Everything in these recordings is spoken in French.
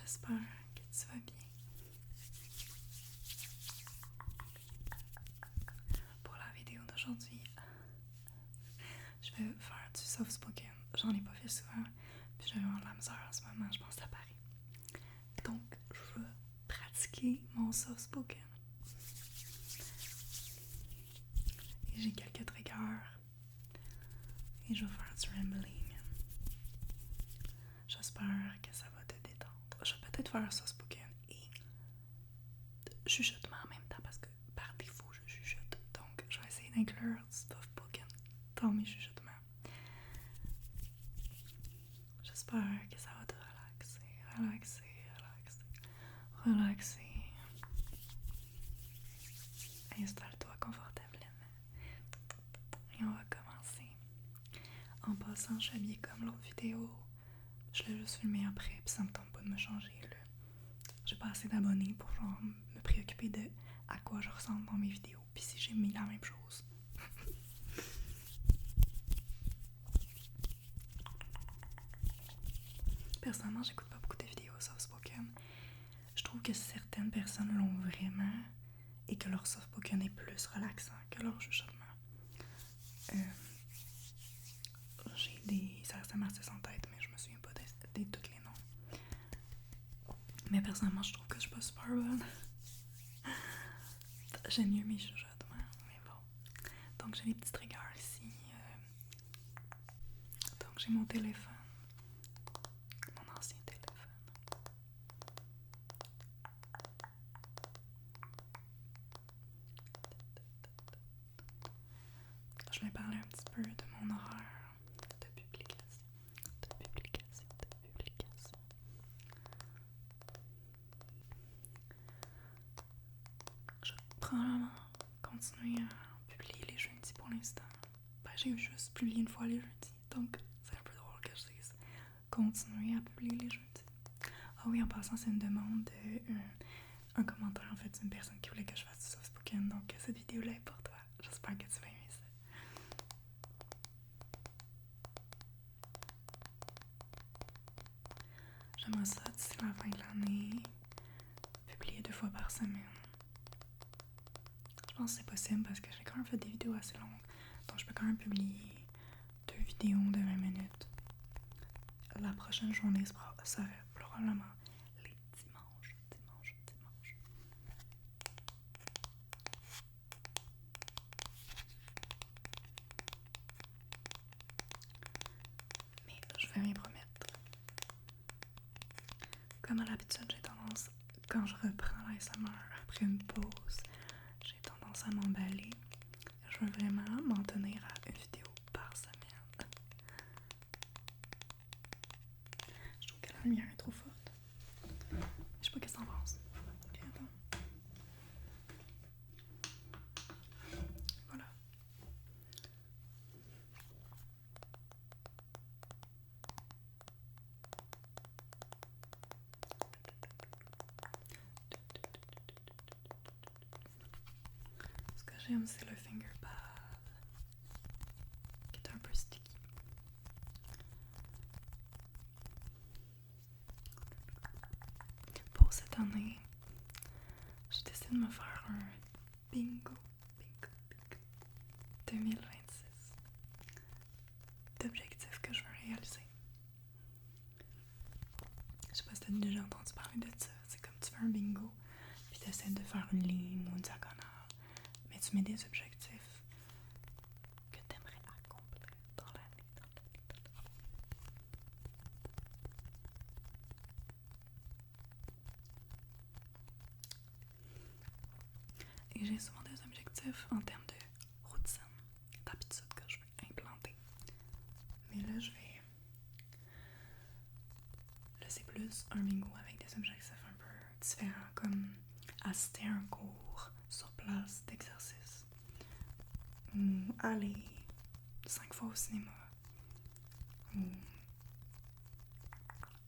J'espère que tu vas bien. Pour la vidéo d'aujourd'hui, je vais faire du soft spoken. J'en ai pas fait souvent, puis j'ai vraiment de la misère en ce moment, je pense que ça paraît. Donc, je vais pratiquer mon soft spoken. Et j'ai quelques triggers. Et je vais faire du rambling. J'espère que ça va te détendre. Je vais peut-être faire soft spoken et chuchotement en même temps parce que par défaut je chuchote. Donc, je vais essayer d'inclure du soft spoken dans mes chuchotements. J'espère que ça va te relaxer. Installe-toi confortablement. Et on va commencer. En passant, je suis habillée comme l'autre vidéo. Je l'ai juste filmé après, puis ça me tente pas de me changer là. J'ai pas assez d'abonnés pour genre me préoccuper de à quoi je ressemble dans mes vidéos, puis si j'ai mis la même chose. Personnellement, j'écoute pas beaucoup de vidéos soft spoken. Je trouve que certaines personnes l'ont vraiment et que leur soft spoken est plus relaxant que leur chuchotement. J'ai des certains artistes en tête, mais je me souviens pas de tous les noms. Mais personnellement, je trouve que je suis pas super bonne. J'aime mieux mes chuchotements, mais bon. Donc j'ai les petits triggers ici. Donc j'ai mon téléphone. Mon ancien téléphone. Je vais parler un petit peu de mon horaire de publication. Je vais probablement continuer à publier les jeudis pour l'instant. Ben, j'ai juste publié une fois les jeudis, donc c'est un peu drôle que je dise continuer à publier les jeudis. Ah oui, en passant, c'est une demande un commentaire en fait d'une personne qui voulait que je fasse du soft spoken, donc cette vidéo-là est pour toi. J'espère que tu vas aimer ça. J'aimerais ça d'ici la fin de l'année, publier 2 fois par semaine. Je pense que c'est possible parce que j'ai quand même fait des vidéos assez longues, donc je peux quand même publier 2 vidéos de 20 minutes. La prochaine journée serait probablement les dimanches. Mais je vais rien promettre. Comme à l'habitude, j'ai tendance, quand je reprends l'ASMR après une pause, j'ai tendance à m'emballer. Je veux vraiment m'en tenir à une vidéo par semaine. Je trouve que la lumière est trop forte. Je sais pas qu'est-ce que t'en penses. Ok, attends. Voilà. Ce que j'aime, c'est le finger pad, qui est un peu sticky. Pour cette année, j'ai décidé de me faire un bingo 2026 d'objectifs que je veux réaliser. Je sais pas si t'as déjà entendu parler de ça. C'est comme tu fais un bingo, puis tu essaies de faire une ligne ou une diagonale, mais tu mets des objectifs que tu aimerais accomplir dans l'année. Et j'ai souvent des objectifs en termes de routine, d'habitude que je veux implanter. Mais là, c'est plus un bingo avec des objectifs un peu différents, comme assister à un cours sur place d'exercice, ou aller 5 fois au cinéma, ou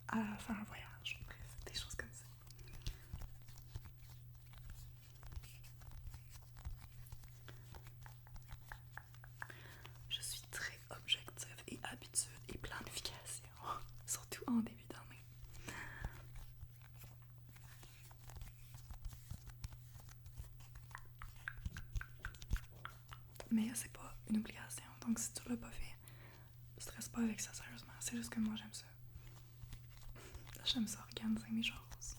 à faire un voyage, bref, des choses comme ça. Je suis très objectif et habitude et planification, surtout en début d'année. Mais c'est pas une obligation. Donc si tu l'as pas fait, stresse pas avec ça, sérieusement. C'est juste que moi, j'aime ça. J'aime ça organiser mes choses.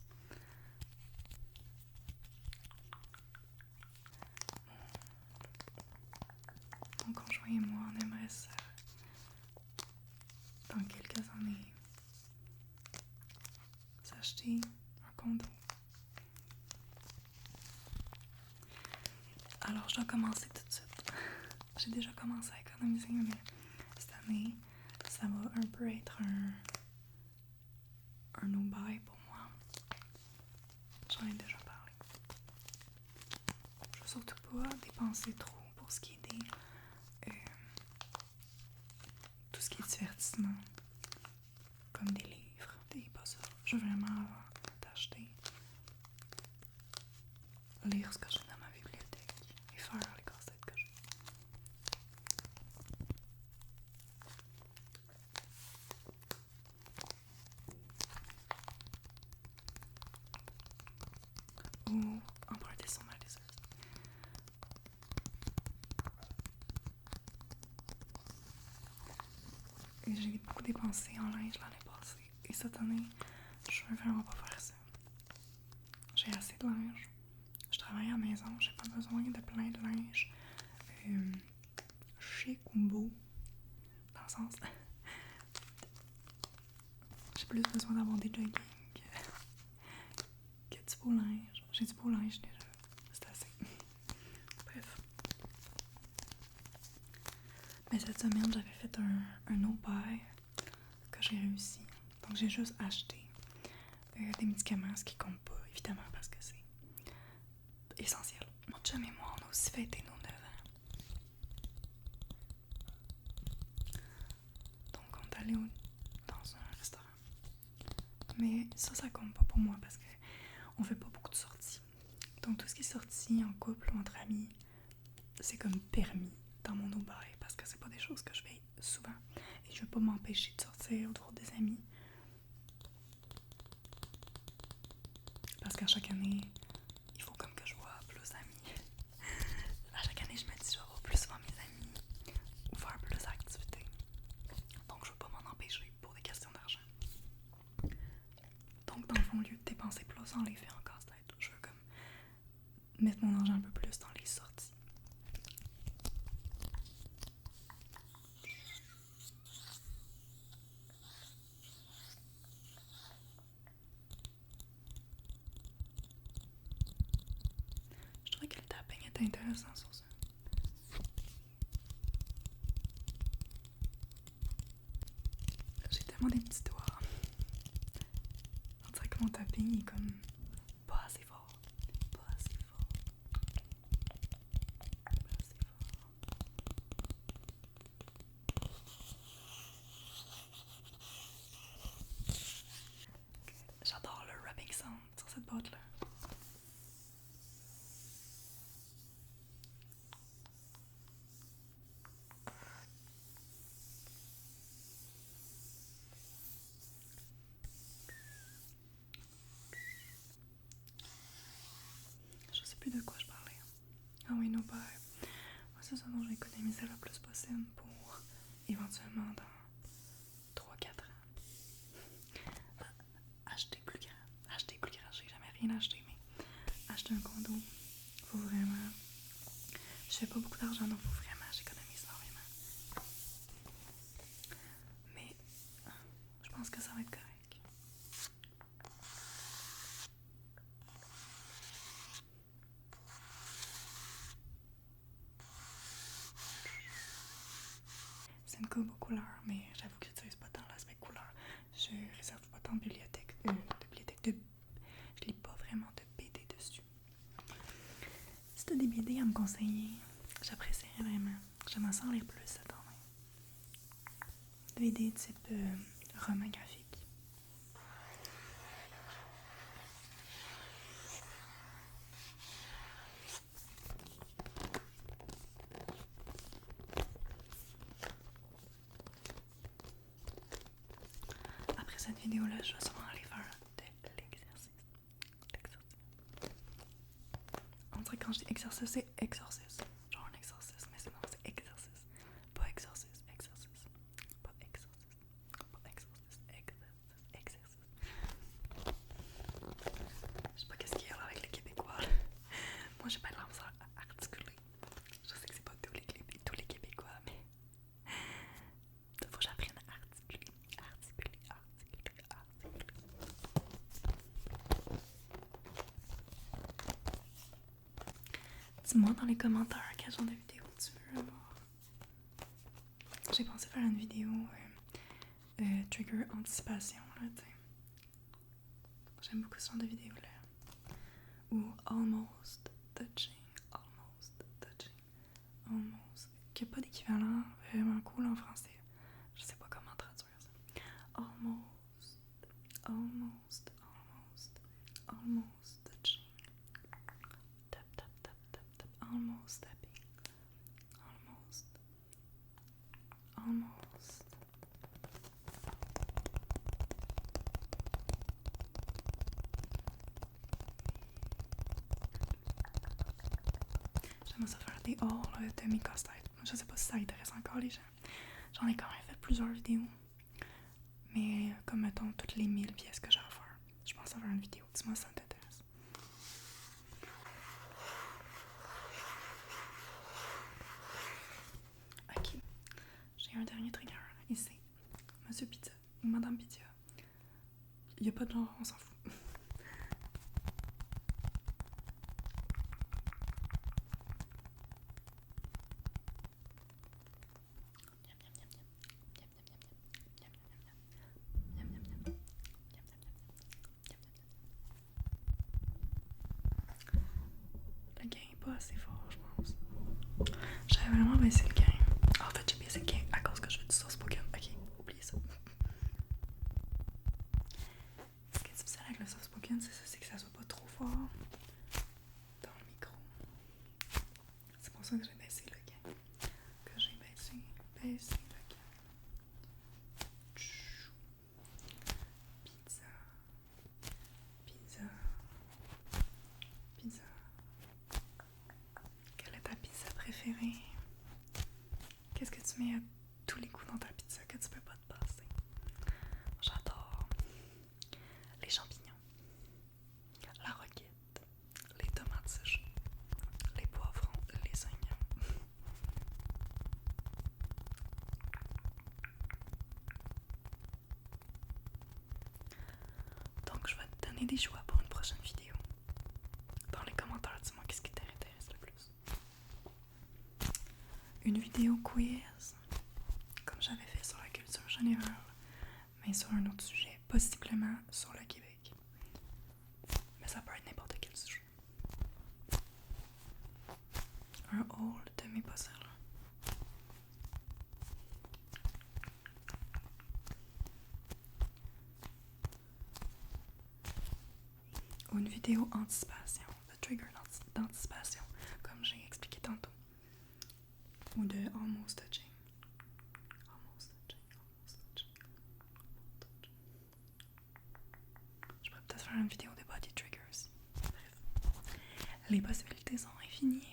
Mon conjoint et moi, on aimerait ça dans quelques années s'acheter un condo. Alors je dois commencer tout de suite. J'ai déjà commencé à économiser, mais cette année, ça va un peu être un no-buy pour moi. J'en ai déjà parlé. Je veux surtout pas dépenser trop pour ce qui est des tout ce qui est divertissement, comme des livres, des puzzles. Je veux vraiment t'acheter, lire ce que j'ai dans ma bibliothèque et faire les casse-têtes que j'ai. Ou emprunter sur ma liseuse. Et j'ai beaucoup dépensé en linge l'année passée. Et cette année, je veux vraiment pas faire ça. J'ai assez de linge. Je travaille à la maison, j'ai pas besoin de plein de linge chic ou beau. Dans le sens. J'ai plus besoin d'avoir des jogging que du beau linge. J'ai du beau linge déjà. C'est assez. Bref. Mais cette semaine, j'avais fait un no-buy que j'ai réussi. Donc j'ai juste acheté des médicaments, ce qui compte pas, évidemment, parce que c'est essentiel. Mon chum et moi, on a aussi fêté nos 9 ans. Donc on est allé dans un restaurant. Mais ça compte pas pour moi parce que on fait pas beaucoup de sorties. Donc tout ce qui est sorti en couple ou entre amis, c'est comme permis dans mon no-buy parce que c'est pas des choses que je fais souvent. Et je veux pas m'empêcher de sortir, de voir des amis. Parce qu'à chaque année, il faut comme que je vois plus d'amis. À chaque année, je me dis je vais voir plus souvent mes amis ou faire plus d'activités. Donc je veux pas m'en empêcher pour des questions d'argent. Donc dans le fond, au lieu de dépenser plus en les faits en casse-tête, je veux comme mettre mon argent un peu plus dans les sorties. Je trouvais que le tapping était intéressant sur ça. J'ai tellement des petits doigts. On dirait que mon tapping est comme pas assez fort. Pas assez fort. Pas assez fort. J'adore le rubbing sound sur cette boîte-là. Je sais plus de quoi je parlais. Ah oui, no buy. Moi, c'est ça dont j'ai économisé le plus possible pour éventuellement dans 3-4 ans. Acheter plus grand. Acheter plus grand. J'ai jamais rien acheté, mais acheter un condo, faut vraiment. Je fais pas beaucoup d'argent, donc faut vraiment j'économise énormément. Mais je pense que ça va être correct. C'est une coupe aux couleurs, mais j'avoue que j'utilise pas tant l'aspect couleur. Je réserve pas tant de bibliothèque. Je lis pas vraiment de BD dessus. Si t'as des BD à me conseiller, j'apprécierais vraiment. J'aimerais ça en lire plus cette année. BD type roman graphique. Après cette vidéo-là, je vais sûrement aller faire de l'exercice. On dirait que quand je dis exercice, c'est exorcisme. Genre un exorcisme, mais c'est non, c'est Dis-moi dans les commentaires quel genre de vidéo tu veux avoir. J'ai pensé faire une vidéo trigger anticipation, là, tu sais. J'aime beaucoup ce genre de vidéo-là. Ou almost touching, qui n'a pas d'équivalent vraiment cool en français. Je sais pas comment traduire ça. Almost touching. Tap, tap, tap, tap, tap. Almost tapping. Almost. J'aime ça faire des hauls de mes casse-têtes. Je sais pas si ça intéresse encore les gens. J'en ai quand même fait plusieurs vidéos. Mais comme mettons toutes les 1000 pièces que j'ai à faire. Je pense à faire une vidéo. Dis-moi si ça t'intéresse. Ok. J'ai un dernier trigger ici. Monsieur Pizza ou Madame Pizza. Il n'y a pas de genre, on s'en fout. Le gain est pas assez fort, je pense. J'avais vraiment baissé le gain. En fait, j'ai baissé le gain à cause que je fais du sauce Pokémon. Ok, oubliez ça. Ce qui est difficile avec le sauce Pokémon, c'est que ça soit pas trop fort dans le micro. C'est pour ça que j'ai baissé le gain. Que j'ai baissé le gain. Pizza. Quelle est ta pizza préférée? Qu'est-ce que tu mets à tous les coups dans ta pizza que tu peux pas te passer? J'adore les champignons, la roquette, les tomates séchées, les poivrons, les oignons. Donc je vais te donner des choix pour une prochaine vidéo. Dans les commentaires, dis-moi qu'est-ce qui t'intéresse le plus. Une vidéo quiz, comme j'avais fait sur la culture générale, mais sur un autre sujet, possiblement sur le Québec. Mais ça peut être n'importe quel sujet. Un haul de mes puzzles. Ou une vidéo anticipation, de trigger d'anticipation, comme j'ai expliqué tantôt. Ou de almost touching. Je pourrais peut-être faire une vidéo de body triggers. Bref. Les possibilités sont infinies.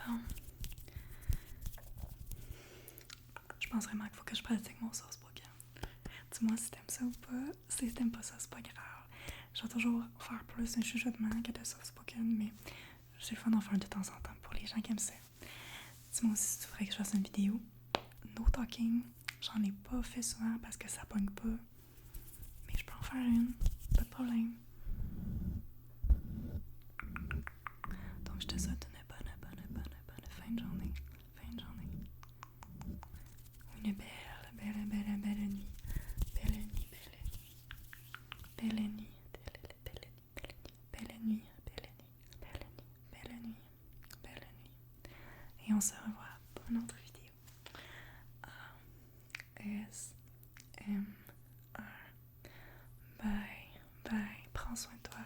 Bon. Je pense vraiment qu'il faut que je pratique mon sauce Pokémon. Dis-moi si t'aimes ça ou pas. Si t'aimes pas ça, c'est pas grave. Je vais toujours faire plus un chuchotement que de sauce Pokémon, mais j'ai le fun d'en faire de temps en temps pour les gens qui aiment ça. Dis-moi aussi si tu voudrais que je fasse une vidéo. No talking. J'en ai pas fait souvent parce que ça pogne pas. Mais je peux en faire une. Pas de problème. Donc je te souhaite une bonne fin de journée. Une belle nuit. Belle nuit. Et on se revoit pour une autre vidéo. ASMR. Bye. Prends soin de toi.